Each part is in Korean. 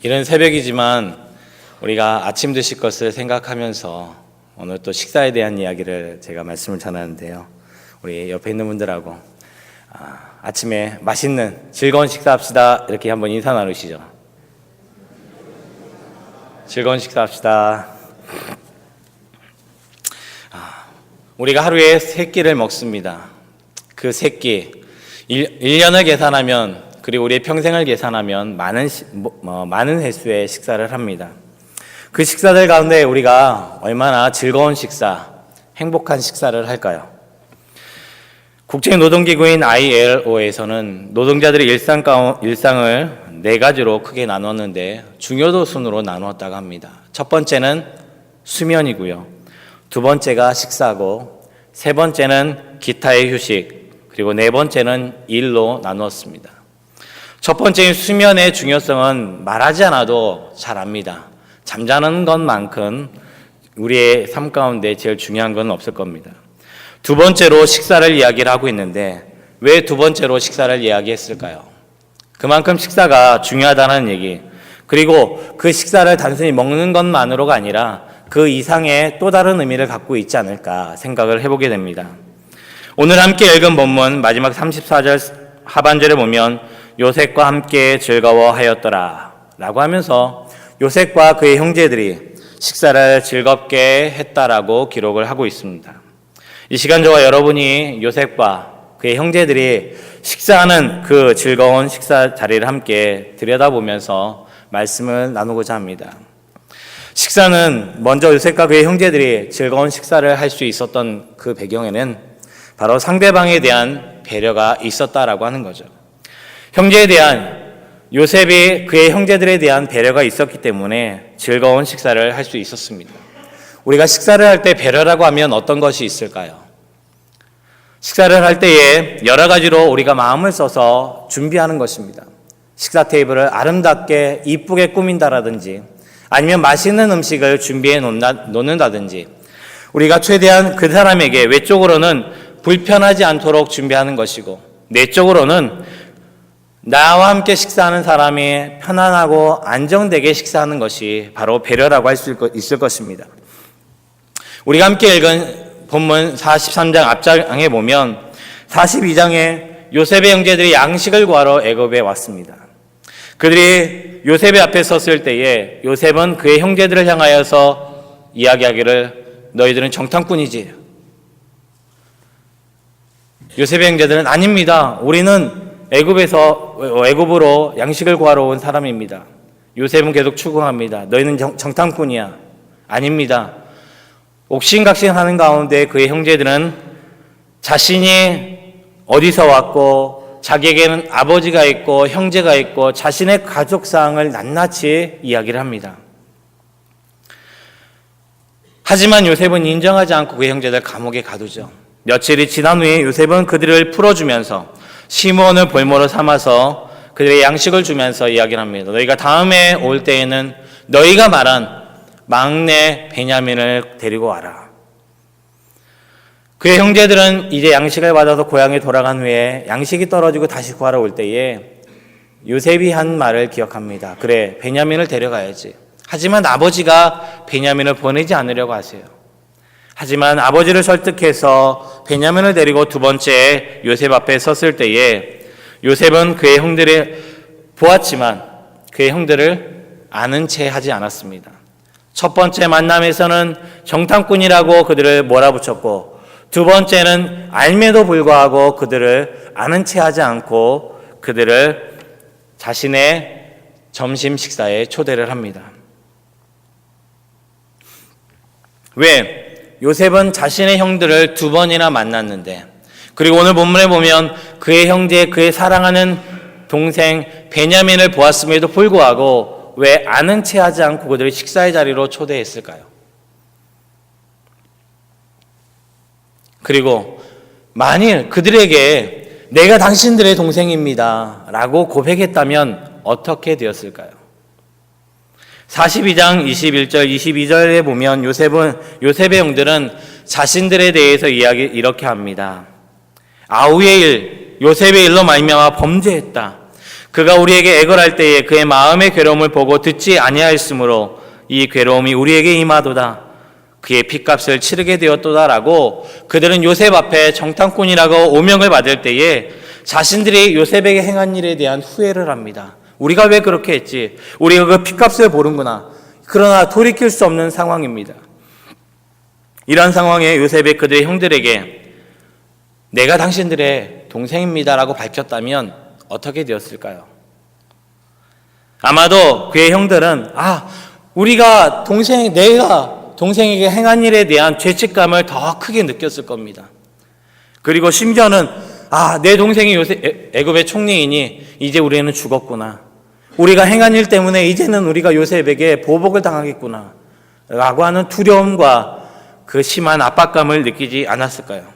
이른 새벽이지만 우리가 아침 드실 것을 생각하면서 오늘 또 식사에 대한 이야기를 제가 말씀을 전하는데요. 우리 옆에 있는 분들하고 아침에 맛있는 즐거운 식사합시다. 이렇게 한번 인사 나누시죠. 즐거운 식사합시다. 우리가 하루에 3끼를 먹습니다. 그 3끼 1년을 계산하면, 그리고 우리의 평생을 계산하면 많은 횟수의 식사를 합니다. 그 식사들 가운데 우리가 얼마나 즐거운 식사, 행복한 식사를 할까요? 국제노동기구인 ILO에서는 노동자들의 일상을 4가지로 크게 나눴는데 중요도 순으로 나누었다고 합니다. 첫 번째는 수면이고요. 두 번째가 식사고, 세 번째는 기타의 휴식, 그리고 네 번째는 일로 나누었습니다. 첫 번째인 수면의 중요성은 말하지 않아도 잘 압니다. 잠자는 것만큼 우리의 삶 가운데 제일 중요한 건 없을 겁니다. 두 번째로 식사를 이야기를 하고 있는데 왜 두 번째로 식사를 이야기했을까요? 그만큼 식사가 중요하다는 얘기, 그리고 그 식사를 단순히 먹는 것만으로가 아니라 그 이상의 또 다른 의미를 갖고 있지 않을까 생각을 해보게 됩니다. 오늘 함께 읽은 본문 마지막 34절 하반절에 보면 요셉과 함께 즐거워하였더라 라고 하면서 요셉과 그의 형제들이 식사를 즐겁게 했다라고 기록을 하고 있습니다. 이 시간 저와 여러분이 요셉과 그의 형제들이 식사하는 그 즐거운 식사 자리를 함께 들여다보면서 말씀을 나누고자 합니다. 식사는 먼저 요셉과 그의 형제들이 즐거운 식사를 할 수 있었던 그 배경에는 바로 상대방에 대한 배려가 있었다라고 하는 거죠. 형제에 대한, 요셉이 그의 형제들에 대한 배려가 있었기 때문에 즐거운 식사를 할 수 있었습니다. 우리가 식사를 할 때 배려라고 하면 어떤 것이 있을까요? 식사를 할 때에 여러 가지로 우리가 마음을 써서 준비하는 것입니다. 식사 테이블을 아름답게 이쁘게 꾸민다라든지, 아니면 맛있는 음식을 준비해 놓는다든지, 우리가 최대한 그 사람에게 외적으로는 불편하지 않도록 준비하는 것이고, 내적으로는 나와 함께 식사하는 사람이 편안하고 안정되게 식사하는 것이 바로 배려라고 할 수 있을 것입니다. 우리가 함께 읽은 본문 43장 앞장에 보면 42장에 요셉의 형제들이 양식을 구하러 애굽에 왔습니다. 그들이 요셉의 앞에 섰을 때에 요셉은 그의 형제들을 향하여서 이야기하기를 너희들은 정탐꾼이지. 요셉의 형제들은 아닙니다. 우리는 애굽으로 양식을 구하러 온 사람입니다. 요셉은 계속 추궁합니다. 너희는 정탐꾼이야. 아닙니다. 옥신각신하는 가운데 그의 형제들은 자신이 어디서 왔고 자기에게는 아버지가 있고 형제가 있고 자신의 가족 사항을 낱낱이 이야기를 합니다. 하지만 요셉은 인정하지 않고 그의 형제들 감옥에 가두죠. 며칠이 지난 후에 요셉은 그들을 풀어주면서 시므온을 볼모로 삼아서 그들의 양식을 주면서 이야기를 합니다. 너희가 다음에 올 때에는 너희가 말한 막내 베냐민을 데리고 와라. 그의 형제들은 이제 양식을 받아서 고향에 돌아간 후에 양식이 떨어지고 다시 구하러 올 때에 요셉이 한 말을 기억합니다. 그래, 베냐민을 데려가야지. 하지만 아버지가 베냐민을 보내지 않으려고 하세요. 하지만 아버지를 설득해서 베냐민을 데리고 두 번째 요셉 앞에 섰을 때에 요셉은 그의 형들을 보았지만 그의 형들을 아는 채 하지 않았습니다. 첫 번째 만남에서는 정탐꾼이라고 그들을 몰아붙였고, 두 번째는 알매도 불구하고 그들을 아는 채 하지 않고 그들을 자신의 점심 식사에 초대를 합니다. 왜? 요셉은 자신의 형들을 2번이나 만났는데, 그리고 오늘 본문에 보면 그의 형제, 그의 사랑하는 동생 베냐민을 보았음에도 불구하고 왜 아는 채 하지 않고 그들을 식사의 자리로 초대했을까요? 그리고 만일 그들에게 내가 당신들의 동생입니다 라고 고백했다면 어떻게 되었을까요? 42장 21절 22절에 보면 요셉의 형들은 자신들에 대해서 이렇게 합니다. 아우의 일, 요셉의 일로 말미암아 범죄했다. 그가 우리에게 애걸할 때에 그의 마음의 괴로움을 보고 듣지 아니하였으므로 이 괴로움이 우리에게 임하도다. 그의 핏값을 치르게 되었도다라고 그들은 요셉 앞에 정탐꾼이라고 오명을 받을 때에 자신들이 요셉에게 행한 일에 대한 후회를 합니다. 우리가 왜 그렇게 했지? 우리가 그 핏값을 보는구나. 그러나 돌이킬 수 없는 상황입니다. 이런 상황에 요셉이 그들의 형들에게 내가 당신들의 동생입니다라고 밝혔다면 어떻게 되었을까요? 아마도 그의 형들은 우리가 내가 동생에게 행한 일에 대한 죄책감을 더 크게 느꼈을 겁니다. 그리고 심지어는 내 동생이 요새 애굽의 총리이니 이제 우리는 죽었구나. 우리가 행한 일 때문에 이제는 우리가 요셉에게 보복을 당하겠구나 라고 하는 두려움과 그 심한 압박감을 느끼지 않았을까요?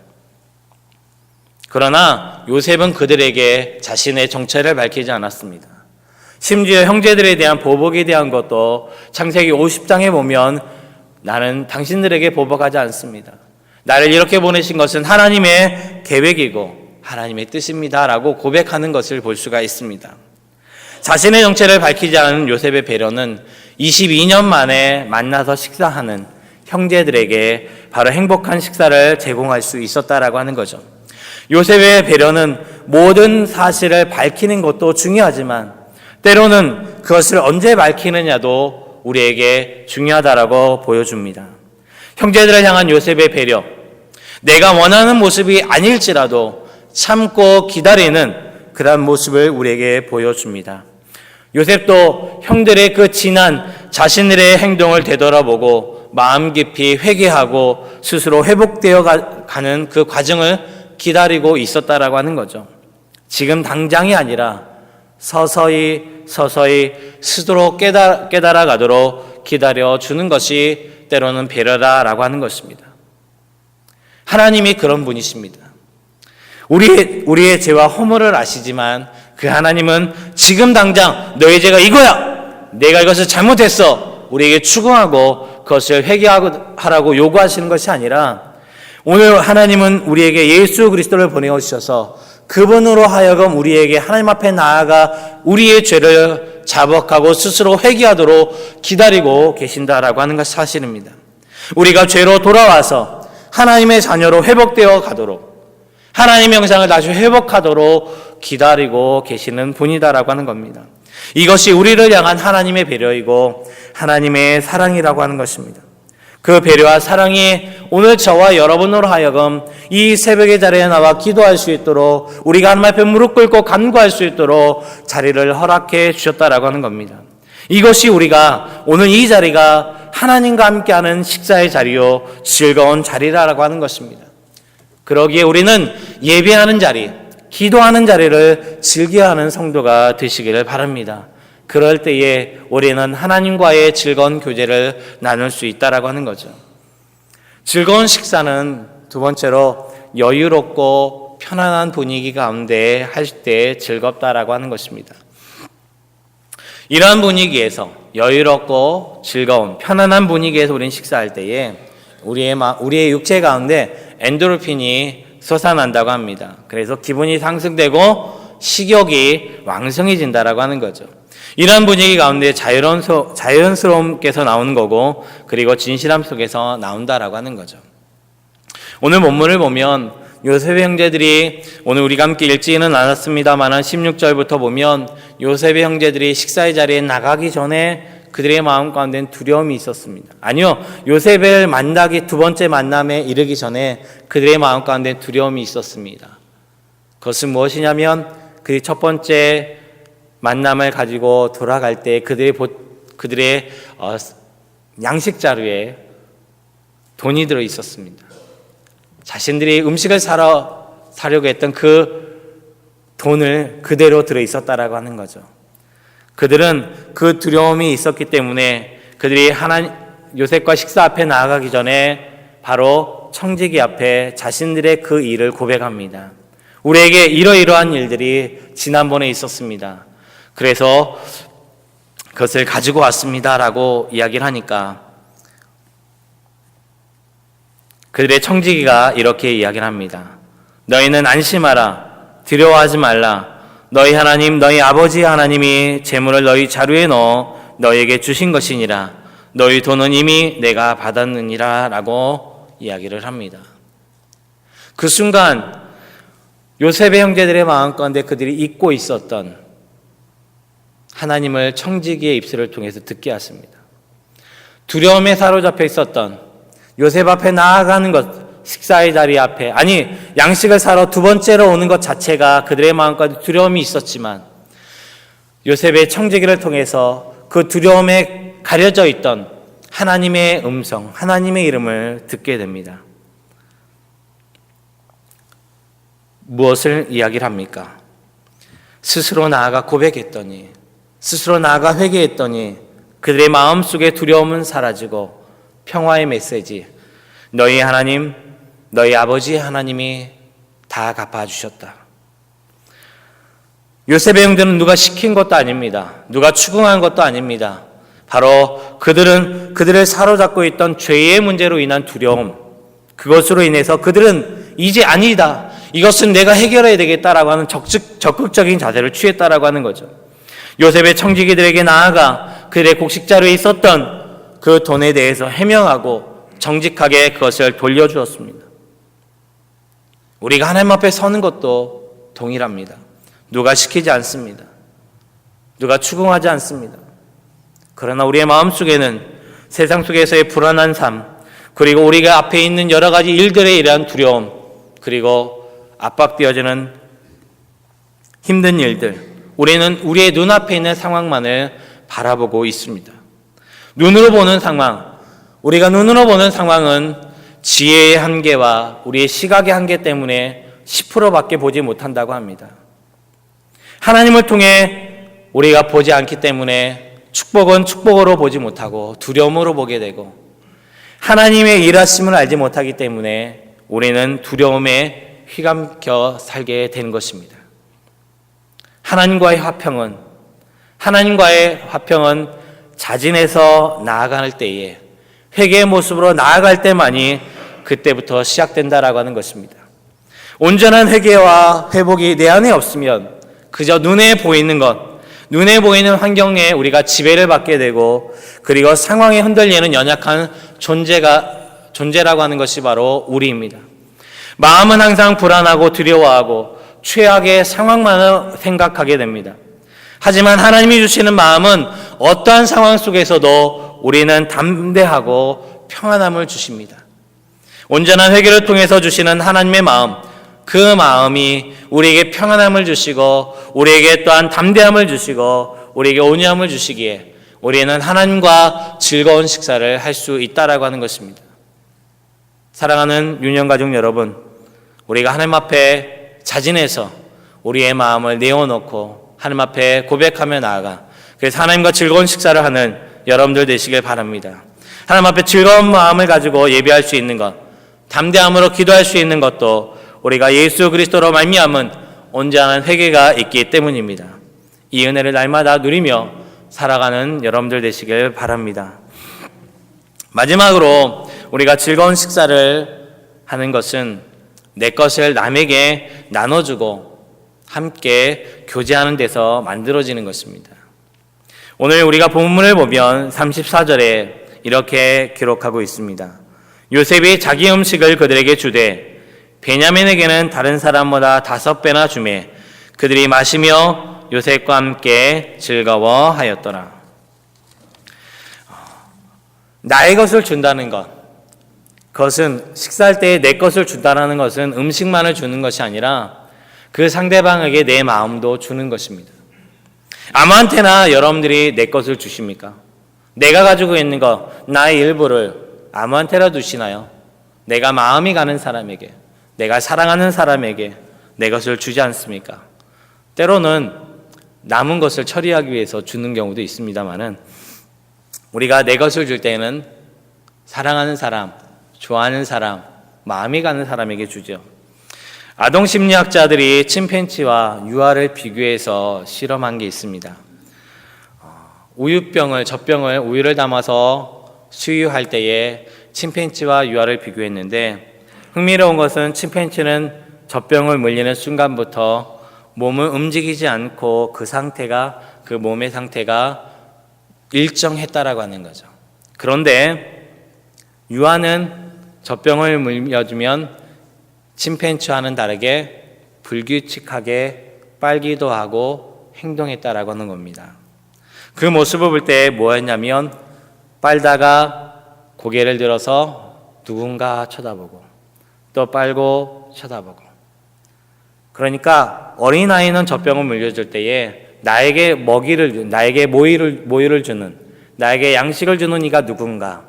그러나 요셉은 그들에게 자신의 정체를 밝히지 않았습니다. 심지어 형제들에 대한 보복에 대한 것도 창세기 50장에 보면 나는 당신들에게 보복하지 않습니다. 나를 이렇게 보내신 것은 하나님의 계획이고 하나님의 뜻입니다 라고 고백하는 것을 볼 수가 있습니다. 자신의 정체를 밝히지 않은 요셉의 배려는 22년 만에 만나서 식사하는 형제들에게 바로 행복한 식사를 제공할 수 있었다라고 하는 거죠. 요셉의 배려는 모든 사실을 밝히는 것도 중요하지만 때로는 그것을 언제 밝히느냐도 우리에게 중요하다라고 보여줍니다. 형제들을 향한 요셉의 배려, 내가 원하는 모습이 아닐지라도 참고 기다리는 그런 모습을 우리에게 보여줍니다. 요셉도 형들의 그 지난 자신들의 행동을 되돌아보고 마음 깊이 회개하고 스스로 회복되어 가는 그 과정을 기다리고 있었다라고 하는 거죠. 지금 당장이 아니라 서서히 스스로 깨달아 가도록 기다려주는 것이 때로는 배려다라고 하는 것입니다. 하나님이 그런 분이십니다. 우리의 죄와 허물을 아시지만 그 하나님은 지금 당장 너의 죄가 이거야! 내가 이것을 잘못했어! 우리에게 추궁하고 그것을 회개하라고 요구하시는 것이 아니라 오늘 하나님은 우리에게 예수 그리스도를 보내오셔서 그분으로 하여금 우리에게 하나님 앞에 나아가 우리의 죄를 자복하고 스스로 회개하도록 기다리고 계신다라고 하는 것이 사실입니다. 우리가 죄로 돌아와서 하나님의 자녀로 회복되어 가도록 하나님의 형상을 다시 회복하도록 기다리고 계시는 분이다라고 하는 겁니다. 이것이 우리를 향한 하나님의 배려이고 하나님의 사랑이라고 하는 것입니다. 그 배려와 사랑이 오늘 저와 여러분으로 하여금 이 새벽의 자리에 나와 기도할 수 있도록 우리가 하나님 앞에 무릎 꿇고 간구할 수 있도록 자리를 허락해 주셨다라고 하는 겁니다. 이것이 우리가 오늘 이 자리가 하나님과 함께하는 식사의 자리요 즐거운 자리라고 하는 것입니다. 그러기에 우리는 예배하는 자리, 기도하는 자리를 즐겨하는 성도가 되시기를 바랍니다. 그럴 때에 우리는 하나님과의 즐거운 교제를 나눌 수 있다라고 하는 거죠. 즐거운 식사는 두 번째로 여유롭고 편안한 분위기 가운데 할 때 즐겁다라고 하는 것입니다. 이러한 분위기에서 여유롭고 즐거운 편안한 분위기에서 우리는 식사할 때에 우리의 육체 가운데 엔도르핀이 솟아난다고 합니다. 그래서 기분이 상승되고 식욕이 왕성해진다라고 하는 거죠. 이러한 분위기 가운데 자연스럽게서 나오는 거고 그리고 진실함 속에서 나온다라고 하는 거죠. 오늘 본문을 보면 요셉의 형제들이 오늘 우리가 함께 읽지는 않았습니다만 16절부터 보면 요셉의 형제들이 식사의 자리에 나가기 전에 그들의 마음 가운데는 두려움이 있었습니다. 아니요, 요셉을 만나기 두 번째 만남에 이르기 전에 그들의 마음 가운데 두려움이 있었습니다. 그것은 무엇이냐면 그 첫 번째 만남을 가지고 돌아갈 때 그들의 양식 자루에 돈이 들어 있었습니다. 자신들이 음식을 사려고 했던 그 돈을 그대로 들어 있었다라고 하는 거죠. 그들은 그 두려움이 있었기 때문에 그들이 요셉과 식사 앞에 나아가기 전에 바로 청지기 앞에 자신들의 그 일을 고백합니다. 우리에게 이러이러한 일들이 지난번에 있었습니다. 그래서 그것을 가지고 왔습니다라고 이야기를 하니까 그들의 청지기가 이렇게 이야기를 합니다. 너희는 안심하라. 두려워하지 말라. 너희 하나님 너희 아버지 하나님이 재물을 너희 자루에 넣어 너희에게 주신 것이니라. 너희 돈은 이미 내가 받았느니라 라고 이야기를 합니다. 그 순간 요셉의 형제들의 마음 가운데 그들이 잊고 있었던 하나님을 청지기의 입술을 통해서 듣게 하십니다. 두려움에 사로잡혀 있었던 요셉 앞에 나아가는 것, 식사의 자리 앞에, 아니 양식을 사러 두 번째로 오는 것 자체가 그들의 마음까지 두려움이 있었지만 요셉의 청지기를 통해서 그 두려움에 가려져 있던 하나님의 음성, 하나님의 이름을 듣게 됩니다. 무엇을 이야기를 합니까? 스스로 나아가 고백했더니, 스스로 나아가 회개했더니 그들의 마음속에 두려움은 사라지고 평화의 메시지, 너희 하나님, 너희 아버지 하나님이 다 갚아주셨다. 요셉의 형제는 누가 시킨 것도 아닙니다. 누가 추궁한 것도 아닙니다. 바로 그들을 사로잡고 있던 죄의 문제로 인한 두려움, 그것으로 인해서 그들은 이제 아니다, 이것은 내가 해결해야 되겠다라고 하는 적극적인 자세를 취했다라고 하는 거죠. 요셉의 청지기들에게 나아가 그들의 곡식자루에 있었던 그 돈에 대해서 해명하고 정직하게 그것을 돌려주었습니다. 우리가 하나님 앞에 서는 것도 동일합니다. 누가 시키지 않습니다. 누가 추궁하지 않습니다. 그러나 우리의 마음속에는 세상 속에서의 불안한 삶, 그리고 우리가 앞에 있는 여러 가지 일들에 대한 두려움, 그리고 압박되어지는 힘든 일들, 우리는 우리의 눈앞에 있는 상황만을 바라보고 있습니다. 눈으로 보는 상황, 우리가 눈으로 보는 상황은 지혜의 한계와 우리의 시각의 한계 때문에 10%밖에 보지 못한다고 합니다. 하나님을 통해 우리가 보지 않기 때문에 축복은 축복으로 보지 못하고 두려움으로 보게 되고, 하나님의 일하심을 알지 못하기 때문에 우리는 두려움에 휘감겨 살게 되는 것입니다. 하나님과의 화평은 자진해서 나아갈 때에, 회개의 모습으로 나아갈 때만이 그때부터 시작된다라고 하는 것입니다. 온전한 회개와 회복이 내 안에 없으면 그저 눈에 보이는 것, 눈에 보이는 환경에 우리가 지배를 받게 되고, 그리고 상황에 흔들리는 연약한 존재라고 하는 것이 바로 우리입니다. 마음은 항상 불안하고 두려워하고 최악의 상황만을 생각하게 됩니다. 하지만 하나님이 주시는 마음은 어떠한 상황 속에서도 우리는 담대하고 평안함을 주십니다. 온전한 회개를 통해서 주시는 하나님의 마음, 그 마음이 우리에게 평안함을 주시고 우리에게 또한 담대함을 주시고 우리에게 온유함을 주시기에 우리는 하나님과 즐거운 식사를 할 수 있다라고 하는 것입니다. 사랑하는 유년가족 여러분, 우리가 하나님 앞에 자진해서 우리의 마음을 내어놓고 하나님 앞에 고백하며 나아가, 그래서 하나님과 즐거운 식사를 하는 여러분들 되시길 바랍니다. 하나님 앞에 즐거운 마음을 가지고 예배할 수 있는 것, 담대함으로 기도할 수 있는 것도 우리가 예수 그리스도로 말미암은 온전한 회개가 있기 때문입니다. 이 은혜를 날마다 누리며 살아가는 여러분들 되시길 바랍니다. 마지막으로 우리가 즐거운 식사를 하는 것은 내 것을 남에게 나눠주고 함께 교제하는 데서 만들어지는 것입니다. 오늘 우리가 본문을 보면 34절에 이렇게 기록하고 있습니다. 요셉이 자기 음식을 그들에게 주되 베냐민에게는 다른 사람보다 5배나 주매 그들이 마시며 요셉과 함께 즐거워하였더라. 나의 것을 준다는 것, 그것은 식사할 때 내 것을 준다는 것은 음식만을 주는 것이 아니라 그 상대방에게 내 마음도 주는 것입니다. 아무한테나 여러분들이 내 것을 주십니까? 내가 가지고 있는 것, 나의 일부를 아무한테나 주시나요? 내가 마음이 가는 사람에게, 내가 사랑하는 사람에게 내 것을 주지 않습니까? 때로는 남은 것을 처리하기 위해서 주는 경우도 있습니다만은, 우리가 내 것을 줄 때는 사랑하는 사람, 좋아하는 사람, 마음이 가는 사람에게 주죠. 아동 심리학자들이 침팬지와 유아를 비교해서 실험한 게 있습니다. 젖병을 우유를 담아서 수유할 때에 침팬지와 유아를 비교했는데, 흥미로운 것은 침팬지는 젖병을 물리는 순간부터 몸을 움직이지 않고 그 몸의 상태가 일정했다라고 하는 거죠. 그런데 유아는 젖병을 물려주면 침팬지와는 다르게 불규칙하게 빨기도 하고 행동했다라고 하는 겁니다. 그 모습을 볼 때 뭐였냐면 빨다가 고개를 들어서 누군가 쳐다보고 또 빨고 쳐다보고, 그러니까 어린아이는 젖병을 물려줄 때에 나에게 나에게 모유를 주는, 나에게 양식을 주는 이가 누군가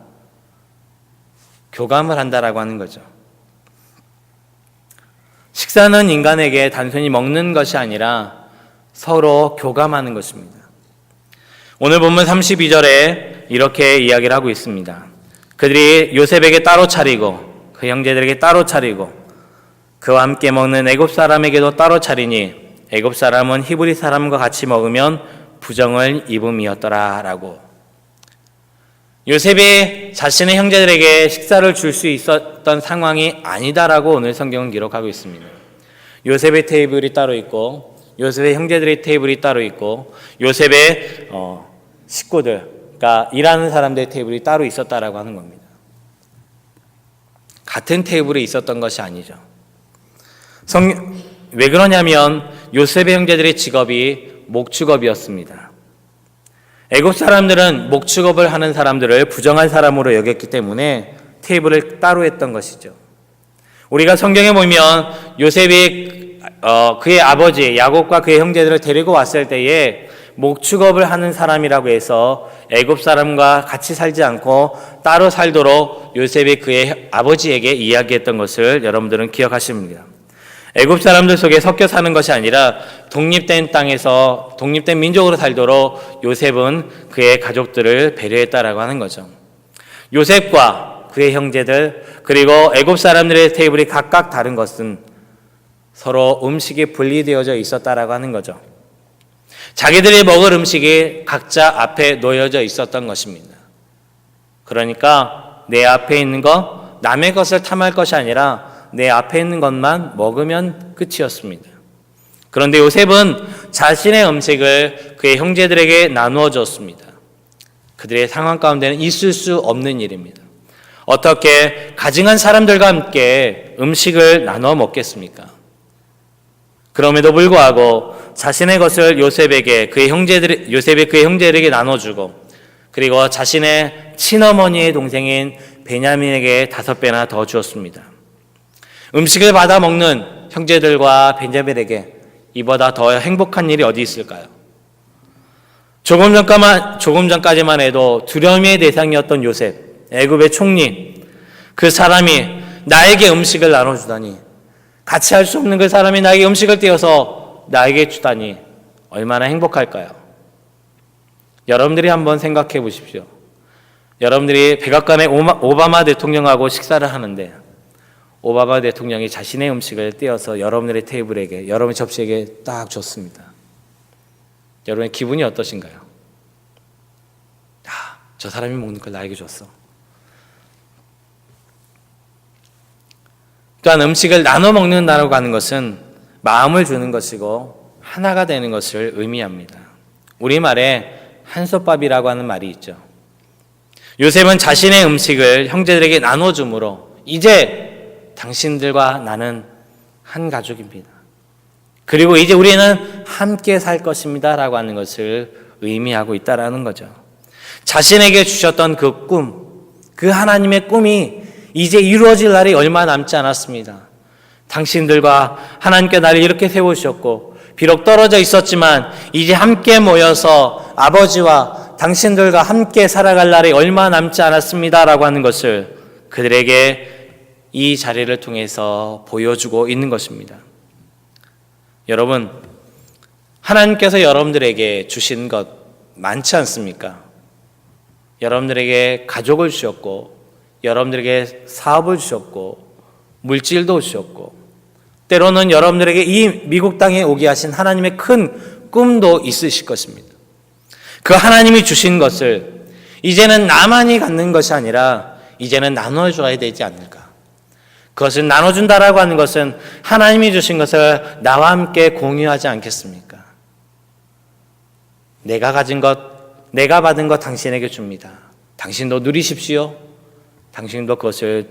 교감을 한다라고 하는 거죠. 식사는 인간에게 단순히 먹는 것이 아니라 서로 교감하는 것입니다. 오늘 본문 32절에 이렇게 이야기를 하고 있습니다. 그들이 요셉에게 따로 차리고 그 형제들에게 따로 차리고 그와 함께 먹는 애굽 사람에게도 따로 차리니 애굽 사람은 히브리 사람과 같이 먹으면 부정을 입음이었더라라고. 요셉이 자신의 형제들에게 식사를 줄 수 있었던 상황이 아니다라고 오늘 성경은 기록하고 있습니다. 요셉의 테이블이 따로 있고 요셉의 형제들의 테이블이 따로 있고 요셉의 식구들, 그러니까 일하는 사람들의 테이블이 따로 있었다라고 하는 겁니다. 같은 테이블에 있었던 것이 아니죠. 왜 그러냐면 요셉의 형제들의 직업이 목축업이었습니다. 애굽 사람들은 목축업을 하는 사람들을 부정한 사람으로 여겼기 때문에 테이블을 따로 했던 것이죠. 우리가 성경에 보면 요셉이 그의 아버지 야곱과 그의 형제들을 데리고 왔을 때에 목축업을 하는 사람이라고 해서 애굽 사람과 같이 살지 않고 따로 살도록 요셉이 그의 아버지에게 이야기했던 것을 여러분들은 기억하십니다. 애굽 사람들 속에 섞여 사는 것이 아니라 독립된 땅에서 독립된 민족으로 살도록 요셉은 그의 가족들을 배려했다라고 하는 거죠. 요셉과 그의 형제들 그리고 애굽 사람들의 테이블이 각각 다른 것은 서로 음식이 분리되어져 있었다라고 하는 거죠. 자기들이 먹을 음식이 각자 앞에 놓여져 있었던 것입니다. 그러니까 내 앞에 있는 것, 남의 것을 탐할 것이 아니라 내 앞에 있는 것만 먹으면 끝이었습니다. 그런데 요셉은 자신의 음식을 그의 형제들에게 나누어 줬습니다. 그들의 상황 가운데는 있을 수 없는 일입니다. 어떻게 가증한 사람들과 함께 음식을 나눠 먹겠습니까? 그럼에도 불구하고 자신의 것을 요셉이 그의 형제들에게 나눠주고 그리고 자신의 친어머니의 동생인 베냐민에게 5배나 더 주었습니다. 음식을 받아 먹는 형제들과 베냐민에게 이보다 더 행복한 일이 어디 있을까요? 조금 전까지만 해도 두려움의 대상이었던 요셉, 애굽의 총리, 그 사람이 나에게 음식을 나눠주다니, 같이 할 수 없는 그 사람이 나에게 음식을 떼어서 나에게 주다니 얼마나 행복할까요? 여러분들이 한번 생각해 보십시오. 여러분들이 백악관의 오바마 대통령하고 식사를 하는데 오바마 대통령이 자신의 음식을 떼어서 여러분들의 테이블에게, 여러분의 접시에게 딱 줬습니다. 여러분의 기분이 어떠신가요? 저 사람이 먹는 걸 나에게 줬어. 또한 음식을 나눠 먹는다라고 하는 것은 마음을 주는 것이고 하나가 되는 것을 의미합니다. 우리말에 한솥밥이라고 하는 말이 있죠. 요셉은 자신의 음식을 형제들에게 나눠줌으로 이제 당신들과 나는 한 가족입니다. 그리고 이제 우리는 함께 살 것입니다 라고 하는 것을 의미하고 있다라는 거죠. 자신에게 주셨던 그 꿈, 그 하나님의 꿈이 이제 이루어질 날이 얼마 남지 않았습니다. 당신들과 하나님께 나를 이렇게 세우셨고 비록 떨어져 있었지만 이제 함께 모여서 아버지와 당신들과 함께 살아갈 날이 얼마 남지 않았습니다 라고 하는 것을 그들에게 이 자리를 통해서 보여주고 있는 것입니다. 여러분, 하나님께서 여러분들에게 주신 것 많지 않습니까? 여러분들에게 가족을 주셨고 여러분들에게 사업을 주셨고 물질도 주셨고 때로는 여러분들에게 이 미국 땅에 오게 하신 하나님의 큰 꿈도 있으실 것입니다. 그 하나님이 주신 것을 이제는 나만이 갖는 것이 아니라 이제는 나눠줘야 되지 않을까? 그것을 나눠준다라고 하는 것은 하나님이 주신 것을 나와 함께 공유하지 않겠습니까? 내가 가진 것, 내가 받은 것 당신에게 줍니다. 당신도 누리십시오. 당신도 그것을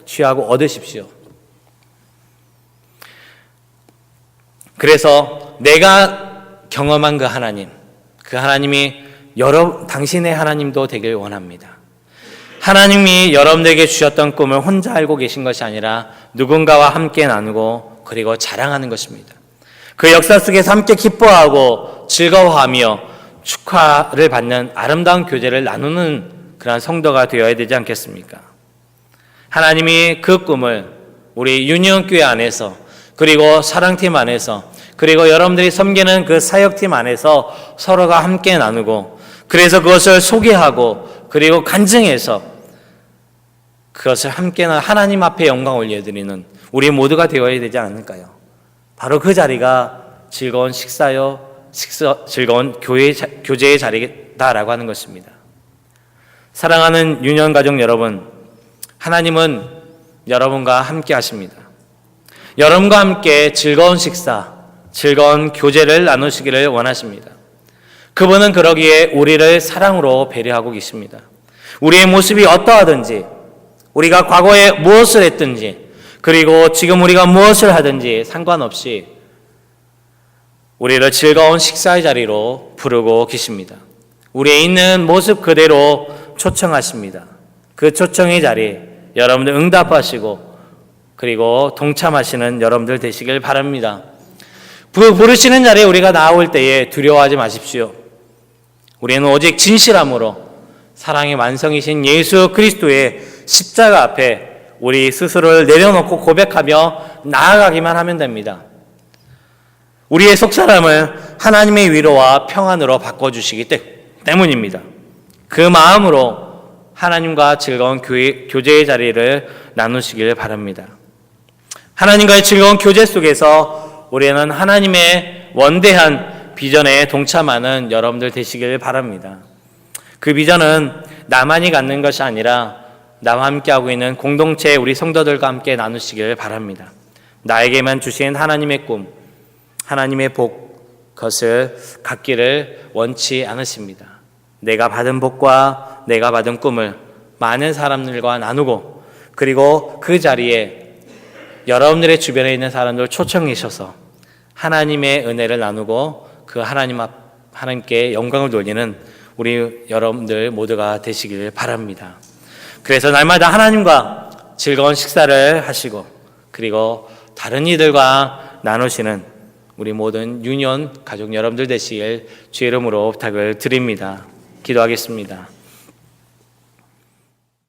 취하고 얻으십시오. 그래서 내가 경험한 그 하나님이 당신의 하나님도 되길 원합니다. 하나님이 여러분들에게 주셨던 꿈을 혼자 알고 계신 것이 아니라 누군가와 함께 나누고 그리고 자랑하는 것입니다. 그 역사 속에서 함께 기뻐하고 즐거워하며 축하를 받는 아름다운 교제를 나누는 그러한 성도가 되어야 되지 않겠습니까? 하나님이 그 꿈을 우리 유니온교회 안에서 그리고 사랑팀 안에서 그리고 여러분들이 섬기는 그 사역팀 안에서 서로가 함께 나누고 그래서 그것을 소개하고 그리고 간증해서 그것을 함께 하나님 앞에 영광 올려드리는 우리 모두가 되어야 되지 않을까요? 바로 그 자리가 즐거운 즐거운 교제의 자리다라고 하는 것입니다. 사랑하는 유년 가족 여러분, 하나님은 여러분과 함께 하십니다. 여러분과 함께 즐거운 식사, 즐거운 교제를 나누시기를 원하십니다. 그분은 그러기에 우리를 사랑으로 배려하고 계십니다. 우리의 모습이 어떠하든지, 우리가 과거에 무엇을 했든지, 그리고 지금 우리가 무엇을 하든지 상관없이 우리를 즐거운 식사의 자리로 부르고 계십니다. 우리의 있는 모습 그대로 초청하십니다. 그 초청의 자리에 여러분들 응답하시고 그리고 동참하시는 여러분들 되시길 바랍니다. 부르시는 자리에 우리가 나올 때에 두려워하지 마십시오. 우리는 오직 진실함으로 사랑의 완성이신 예수 그리스도의 십자가 앞에 우리 스스로를 내려놓고 고백하며 나아가기만 하면 됩니다. 우리의 속사람을 하나님의 위로와 평안으로 바꿔주시기 때문입니다. 그 마음으로 하나님과 즐거운 교제의 자리를 나누시길 바랍니다. 하나님과의 즐거운 교제 속에서 우리는 하나님의 원대한 비전에 동참하는 여러분들 되시길 바랍니다. 그 비전은 나만이 갖는 것이 아니라 나와 함께하고 있는 공동체 우리 성도들과 함께 나누시길 바랍니다. 나에게만 주신 하나님의 꿈, 하나님의 복, 그것을 갖기를 원치 않으십니다. 내가 받은 복과 내가 받은 꿈을 많은 사람들과 나누고 그리고 그 자리에 여러분들의 주변에 있는 사람들 초청하셔서 하나님의 은혜를 나누고 그 하나님께 영광을 돌리는 우리 여러분들 모두가 되시길 바랍니다. 그래서 날마다 하나님과 즐거운 식사를 하시고 그리고 다른 이들과 나누시는 우리 모든 유년 가족 여러분들 되시길 주의 이름으로 부탁을 드립니다. 기도하겠습니다.